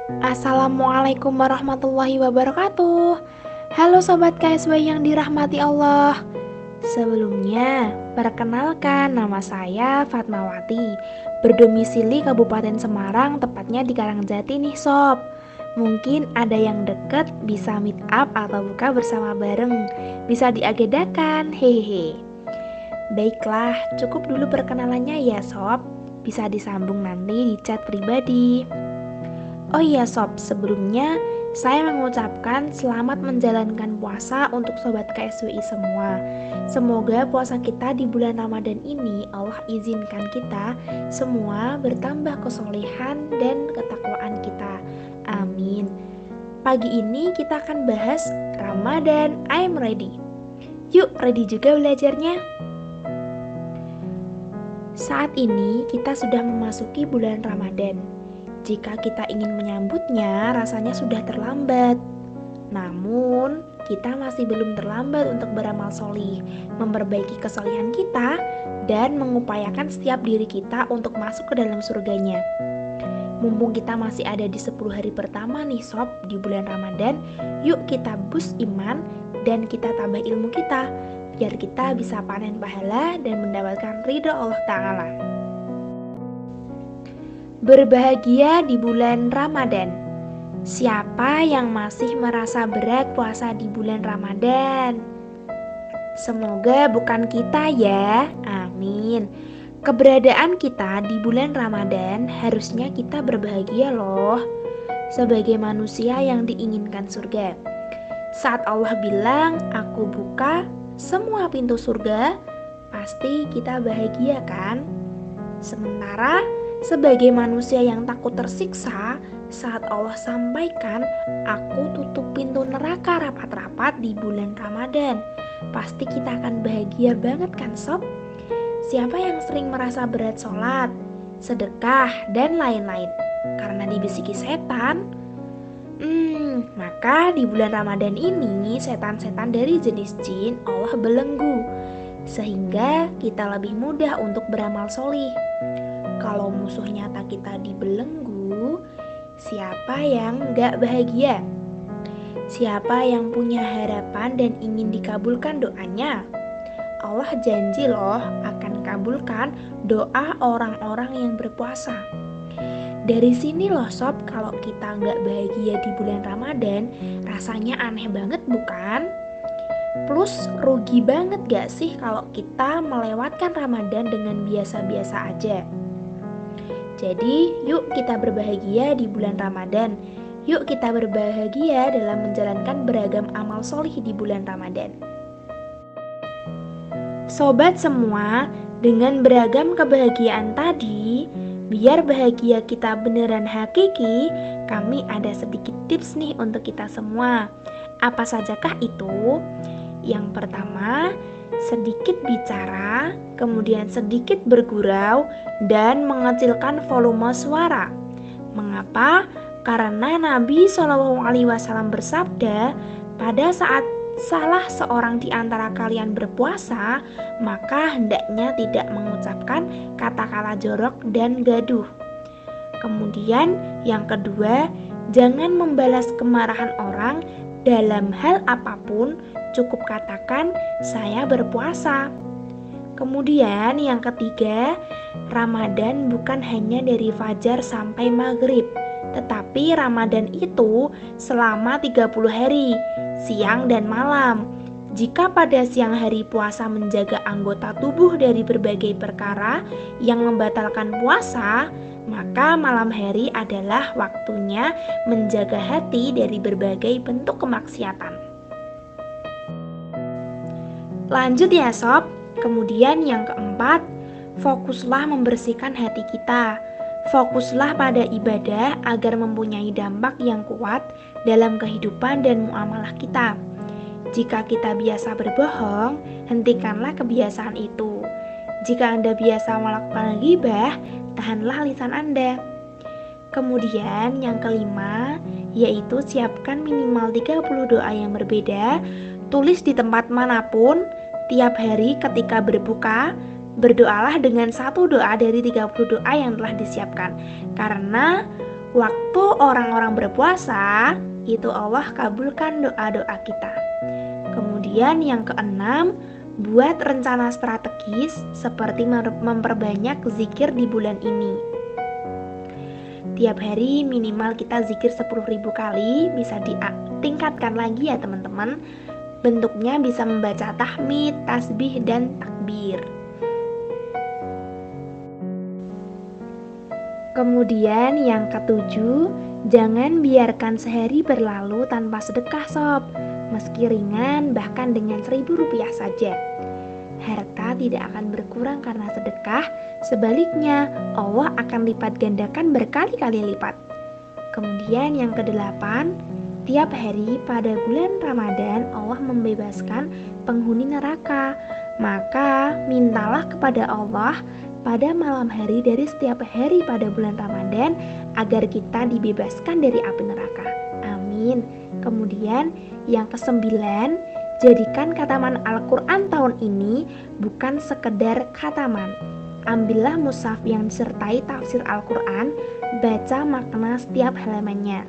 Assalamualaikum warahmatullahi wabarakatuh. Halo Sobat KSW yang dirahmati Allah. Sebelumnya, perkenalkan nama saya Fatmawati, berdomisili Kabupaten Semarang, tepatnya di Karangjati nih Sob. Mungkin ada yang deket bisa meet up atau buka bersama bareng, bisa diagendakan, hehe. Baiklah, cukup dulu perkenalannya ya Sob, bisa disambung nanti di chat pribadi. Oh iya Sob, sebelumnya saya mengucapkan selamat menjalankan puasa untuk Sobat KSWI semua. Semoga puasa kita di bulan Ramadan ini Allah izinkan kita semua bertambah kesolehan dan ketakwaan kita. Amin. Pagi ini kita akan bahas Ramadan, I'm ready. Yuk, ready juga belajarnya? Saat ini kita sudah memasuki bulan Ramadan. Jika kita ingin menyambutnya, rasanya sudah terlambat. Namun, kita masih belum terlambat untuk beramal solih, memperbaiki kesolihan kita, dan mengupayakan setiap diri kita untuk masuk ke dalam surganya. Mumpung kita masih ada di 10 hari pertama nih Sob, di bulan Ramadan, yuk kita boost iman dan kita tambah ilmu kita, biar kita bisa panen pahala dan mendapatkan ridho Allah Ta'ala. Berbahagia di bulan Ramadan. Siapa yang masih merasa berat puasa di bulan Ramadan? Semoga bukan kita ya. Amin. Keberadaan kita di bulan Ramadan harusnya kita berbahagia loh. Sebagai manusia yang diinginkan surga. Saat Allah bilang, "Aku buka semua pintu surga," pasti kita bahagia kan? Sementara sebagai manusia yang takut tersiksa, saat Allah sampaikan, "Aku tutup pintu neraka rapat-rapat di bulan Ramadan," pasti kita akan bahagia banget kan Sob? Siapa yang sering merasa berat sholat, sedekah, dan lain-lain karena dibisiki setan? Maka di bulan Ramadan ini setan-setan dari jenis jin Allah belenggu, sehingga kita lebih mudah untuk beramal solih. Kalau musuh nyata kita dibelenggu, siapa yang gak bahagia? Siapa yang punya harapan dan ingin dikabulkan doanya? Allah janji loh akan kabulkan doa orang-orang yang berpuasa. Dari sini loh Sob, kalau kita gak bahagia di bulan Ramadan, rasanya aneh banget bukan? Plus rugi banget gak sih kalau kita melewatkan Ramadan dengan biasa-biasa aja? Jadi, yuk kita berbahagia di bulan Ramadan. Yuk kita berbahagia dalam menjalankan beragam amal solih di bulan Ramadan. Sobat semua, dengan beragam kebahagiaan tadi, biar bahagia kita beneran hakiki, kami ada sedikit tips nih untuk kita semua. Apa sajakah itu? Yang pertama, sedikit bicara, kemudian sedikit bergurau, dan mengecilkan volume suara. Mengapa? Karena Nabi SAW bersabda, pada saat salah seorang di antara kalian berpuasa, maka hendaknya tidak mengucapkan kata-kata jorok dan gaduh. Kemudian yang kedua, jangan membalas kemarahan orang dalam hal apapun, cukup katakan saya berpuasa. Kemudian yang ketiga, Ramadan bukan hanya dari fajar sampai maghrib, tetapi Ramadan itu selama 30 hari, siang dan malam. Jika pada siang hari puasa menjaga anggota tubuh dari berbagai perkara yang membatalkan puasa, maka malam hari adalah waktunya menjaga hati dari berbagai bentuk kemaksiatan. Lanjut ya Sob. Kemudian yang keempat, fokuslah membersihkan hati kita. Fokuslah pada ibadah agar mempunyai dampak yang kuat dalam kehidupan dan muamalah kita. Jika kita biasa berbohong, hentikanlah kebiasaan itu. Jika Anda biasa melakukan ghibah, tahanlah lisan Anda. Kemudian yang kelima, yaitu siapkan minimal 30 doa yang berbeda, tulis di tempat manapun, tiap hari ketika berbuka, berdoalah dengan satu doa dari 30 doa yang telah disiapkan. Karena Waktu orang-orang berpuasa, itu Allah kabulkan doa-doa kita. Kemudian yang keenam, buat rencana strategis seperti memperbanyak zikir di bulan ini. Tiap hari minimal kita zikir 10.000 kali, bisa ditingkatkan lagi ya teman-teman. Bentuknya bisa membaca tahmid, tasbih, dan takbir. Kemudian yang ketujuh, jangan biarkan sehari berlalu tanpa sedekah sob. Meski ringan, bahkan dengan 1.000 rupiah saja. Harta tidak akan berkurang karena sedekah, sebaliknya Allah akan lipat gandakan berkali-kali lipat. Kemudian yang kedelapan, tiap hari pada bulan Ramadan Allah membebaskan penghuni neraka. Maka mintalah kepada Allah pada malam hari dari setiap hari pada bulan Ramadan agar kita dibebaskan dari api neraka. Amin. Kemudian yang kesembilan, jadikan khataman Al-Quran tahun ini bukan sekedar khataman. Ambillah mushaf yang disertai tafsir Al-Quran, baca makna setiap halamannya.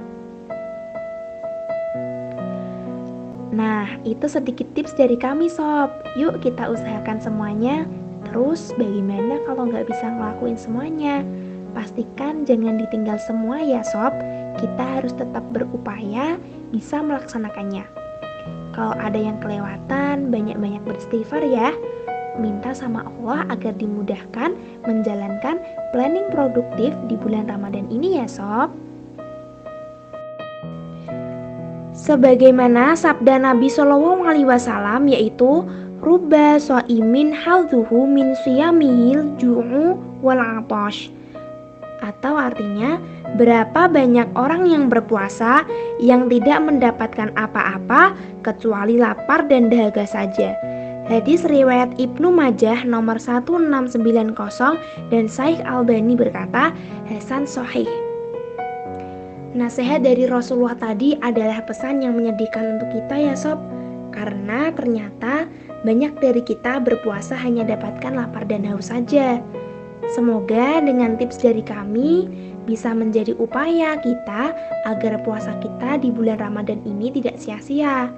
Nah, itu sedikit tips dari kami sob. Yuk kita usahakan semuanya. Terus bagaimana kalau nggak bisa ngelakuin semuanya? Pastikan jangan ditinggal semua ya sob. Kita harus tetap berupaya bisa melaksanakannya. Kalau ada yang kelewatan, banyak-banyak beristighfar ya. Minta sama Allah agar dimudahkan menjalankan planning produktif di bulan Ramadan ini ya sob. Sebagaimana sabda Nabi SAW yaitu rubba shaimin hadzuhu min siyamihil ju'u wal 'atash. Atau artinya, berapa banyak orang yang berpuasa yang tidak mendapatkan apa-apa kecuali lapar dan dahaga saja. Hadis riwayat Ibnu Majah nomor 1690 dan Syaikh Albani berkata hasan sahih. Nasihat dari Rasulullah tadi adalah pesan yang menyedihkan untuk kita ya sob. Karena ternyata banyak dari kita berpuasa hanya dapatkan lapar dan haus saja. Semoga dengan tips dari kami bisa menjadi upaya kita agar puasa kita di bulan Ramadan ini tidak sia-sia.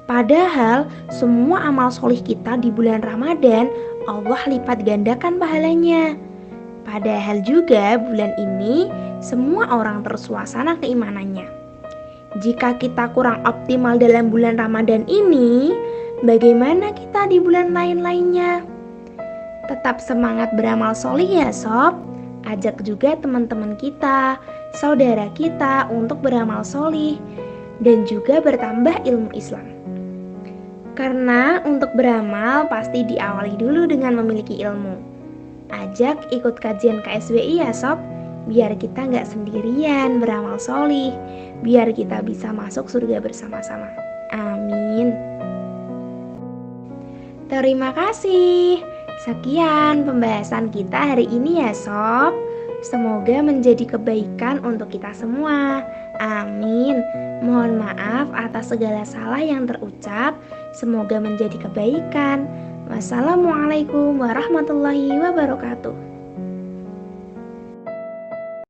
Padahal semua amal solih kita di bulan Ramadan Allah lipat gandakan pahalanya. Padahal juga bulan ini semua orang tersuasana keimanannya. Jika kita kurang optimal dalam bulan Ramadan ini, bagaimana kita di bulan lain-lainnya? Tetap semangat beramal solih ya sob. Ajak juga teman-teman kita, saudara kita untuk beramal solih dan juga bertambah ilmu Islam. Karena untuk beramal pasti diawali dulu dengan memiliki ilmu. Ajak ikut kajian KSWI ya sob, biar kita nggak sendirian beramal solih, biar kita bisa masuk surga bersama-sama. Amin. Terima kasih. Sekian pembahasan kita hari ini ya sob. Semoga menjadi kebaikan untuk kita semua. Amin. Mohon maaf atas segala salah yang terucap. Semoga menjadi kebaikan. Wassalamualaikum warahmatullahi wabarakatuh.